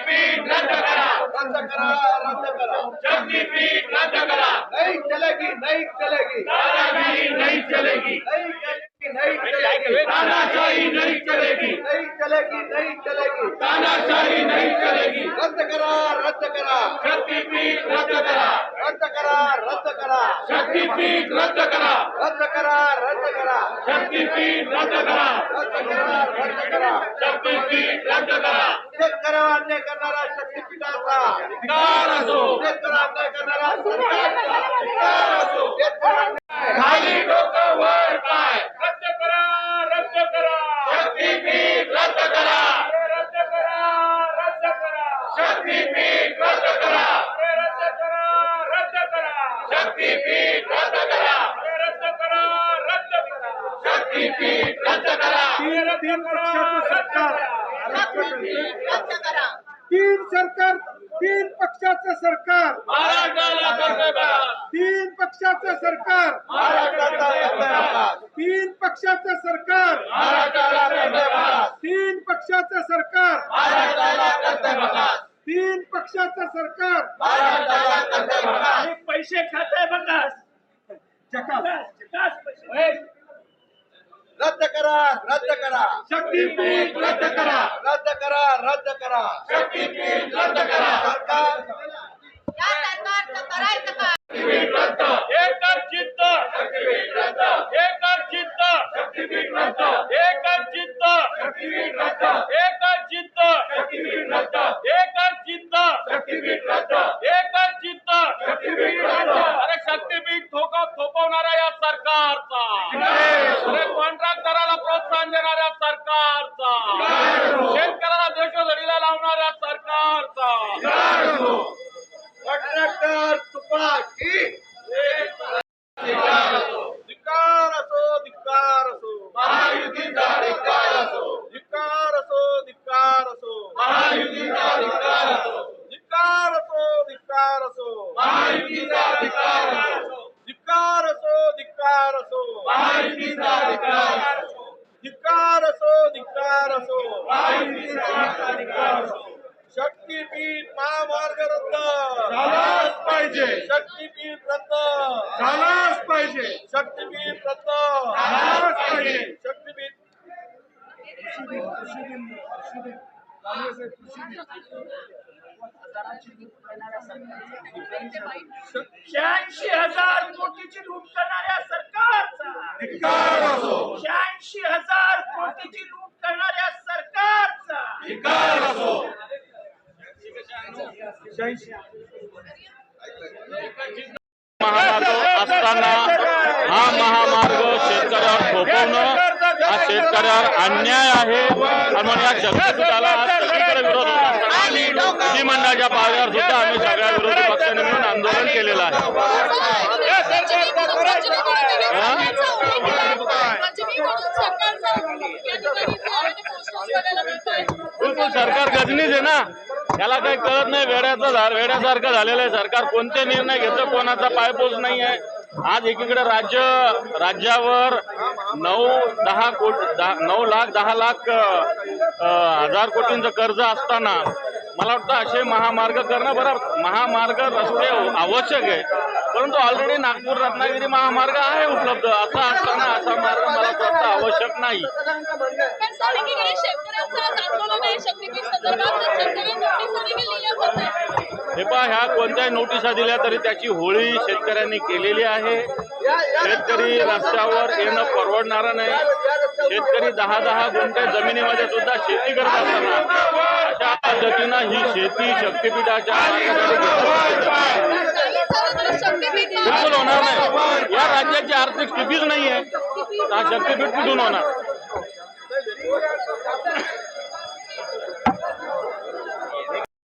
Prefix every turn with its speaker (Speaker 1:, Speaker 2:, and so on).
Speaker 1: शक्तिपीठ रद्द करा,
Speaker 2: रद्द करा, रद्द करा।
Speaker 1: शक्तिपीठ रद्द करा,
Speaker 2: नहीं चलेगी, नहीं चलेगी,
Speaker 1: दादागिरी नहीं चलेगी,
Speaker 2: नहीं चलेगी, नहीं चलेगी,
Speaker 1: तानाशाही नहीं चलेगी,
Speaker 2: नहीं चलेगी, नहीं चलेगी।
Speaker 1: तानाशाही नहीं चलेगी,
Speaker 2: रद्द करा, रद्द करा,
Speaker 1: शक्तिपीठ रद्द करा,
Speaker 2: रद्द करा, रद्द करा,
Speaker 1: शक्तिपीठ रद्द करा,
Speaker 2: रद्द करा, रद्द करा,
Speaker 1: शक्तिपीठ रद्द करा,
Speaker 2: रद्द करा, रद्द करा।
Speaker 1: शक्तिपीठ रद्द करा,
Speaker 2: शेतकऱ्यावर अन्याय करणारा शक्तीपीठाचा
Speaker 1: धिक्कार असो,
Speaker 2: शेतकऱ्यावर अन्याय करणारा सरकारचा धिक्कार असो। शेतकऱ्यावर अन्याय
Speaker 1: खाली डोकं वर पाय,
Speaker 3: रद्द करा, रद्द करा,
Speaker 1: शक्तिपीठ रद्द करा,
Speaker 3: रद्द करा, रद्द करा,
Speaker 1: शक्तिपीठ रद्द करा,
Speaker 3: रद्द करा, रद्द करा,
Speaker 1: शक्तिपीठ रद्द करा,
Speaker 3: रद्द करा, रद्द करा,
Speaker 1: शक्तिपीठ रद्द करा,
Speaker 3: रद्द करा,
Speaker 2: तीन पक्षाचं सरकार
Speaker 1: महाराष्ट्राला करतोय बघा,
Speaker 2: तीन पक्षाचं सरकार
Speaker 1: महाराष्ट्राचा करतोय बघा,
Speaker 2: तीन पक्षाचं सरकार
Speaker 1: महाराष्ट्राला करतोय बघा,
Speaker 2: तीन पक्षाचं सरकार
Speaker 1: महाराष्ट्राला करतोय बघा,
Speaker 2: तीन पक्षाचं सरकार
Speaker 1: महाराष्ट्राला करतोय बघा,
Speaker 3: पैसे खाते बघा, पैसे
Speaker 2: रद्द करा, रद्द करा,
Speaker 1: शक्तिपीठ रद्द करा,
Speaker 2: रद्द करा, रद्द करा।
Speaker 1: शक्तिपीठ रद्द करा,
Speaker 2: सरकार
Speaker 4: या सरकारचं करायचं काय?
Speaker 1: शक्तिपीठ रद्द,
Speaker 3: एकर चित्त,
Speaker 1: शक्तिपीठ रद्द,
Speaker 3: एकर चित्त,
Speaker 1: शक्तिपीठ रद्द,
Speaker 3: एकर चित्त,
Speaker 1: शक्तिपीठ रद्द,
Speaker 3: एकर चित्त,
Speaker 1: शक्तिपीठ रद्द,
Speaker 3: एकर चित्त,
Speaker 1: शक्तिपीठ रद्द,
Speaker 3: एकर चित्त,
Speaker 1: शक्तिपीठ रद्द,
Speaker 3: अरे शक्तीपीठ थोपवणाऱ्या या सरकारचा, अरे कॉन्ट्रॅक्टराला प्रोत्साहन देणाऱ्या सरकारचा, शेतकऱ्याला देशोधडीला लावणाऱ्या सरकारचा,
Speaker 2: कॉन्ट्रॅक्टर तुपाकी
Speaker 1: धिक्कार असो,
Speaker 2: धिक्कार असो, धिक्कार असो,
Speaker 1: महायुतीचा धिक्कार असो,
Speaker 2: धिक्कार असो, धिक्कार असो,
Speaker 1: महायुतीचा धिक्कार असो,
Speaker 2: धिक्कार असो, धिक्कार असो,
Speaker 1: महायुतीचा धिक्कार असो,
Speaker 2: धिक्कार असो, धिक्कार असो,
Speaker 1: महायुतीचा धिक्कार असो,
Speaker 2: धिक्कार असो, धिक्कार असो,
Speaker 1: महायुतीचा धिक्कार असो,
Speaker 2: शक्तीपीठ महामार्ग रद्द
Speaker 1: झालाच पाहिजे,
Speaker 2: शक्तीपीठ रद्द
Speaker 1: झालाच पाहिजे,
Speaker 2: शक्तीपीठ रद्द
Speaker 1: झालाच पाहिजे,
Speaker 2: शक्तीपीठ
Speaker 3: 86,000 कोटीची लूट करणाऱ्या सरकारचा,
Speaker 1: धिक्कार असो,
Speaker 3: 86,000 कोटीची लूट करणाऱ्या सरकारचा,
Speaker 1: धिक्कार असो,
Speaker 5: महामार्ग असताना हा महामार्ग शेतकऱ्यावर थोपवणं हा शेतकऱ्यावर अन्याय आहे आणि म्हणून या शक्तीपीठाला आज सगळीकडे विरोध होत असताना कृषी मंडळाच्या पातळीवर सुद्धा आम्ही सगळ्या विरोधी पक्षाने मिळून आंदोलन केलेलं आहे. बिलकुल सरकार गजनीच आहे ना, याला काही कळत नाही, वेड्यासारखं झालेलं आहे सरकार. कोणते निर्णय घेतं कोणाचा पायपोस नाही आहे. आज एकीकडे राज्यावर 9,10,00,000 कोटींचं कर्ज असताना मला वाटतं असे महामार्ग करणं बरं. महामार्ग रस्ते आवश्यक आहे, परंतु ऑलरेडी नागपूर रत्नागिरी महामार्ग आहे उपलब्ध. असा असताना असा मार्ग मला वाटतं आवश्यक नाही. हे पहा, ह्या कोणत्याही नोटिसा दिल्या तरी त्याची होळी शेतकऱ्यांनी केलेली आहे. शेतकरी रस्त्यावर येणं परवडणारं नाही. शेतकरी 10-10 गुंठे जमिनीमध्ये सुद्धा शेती करत असताना अशा पद्धतीनं ही शेती शक्तीपीठाच्या बिलकुल होणार नाही. या राज्याची आर्थिक स्थितीच नाही आहे, हा शक्तीपीठ कुठून होणार.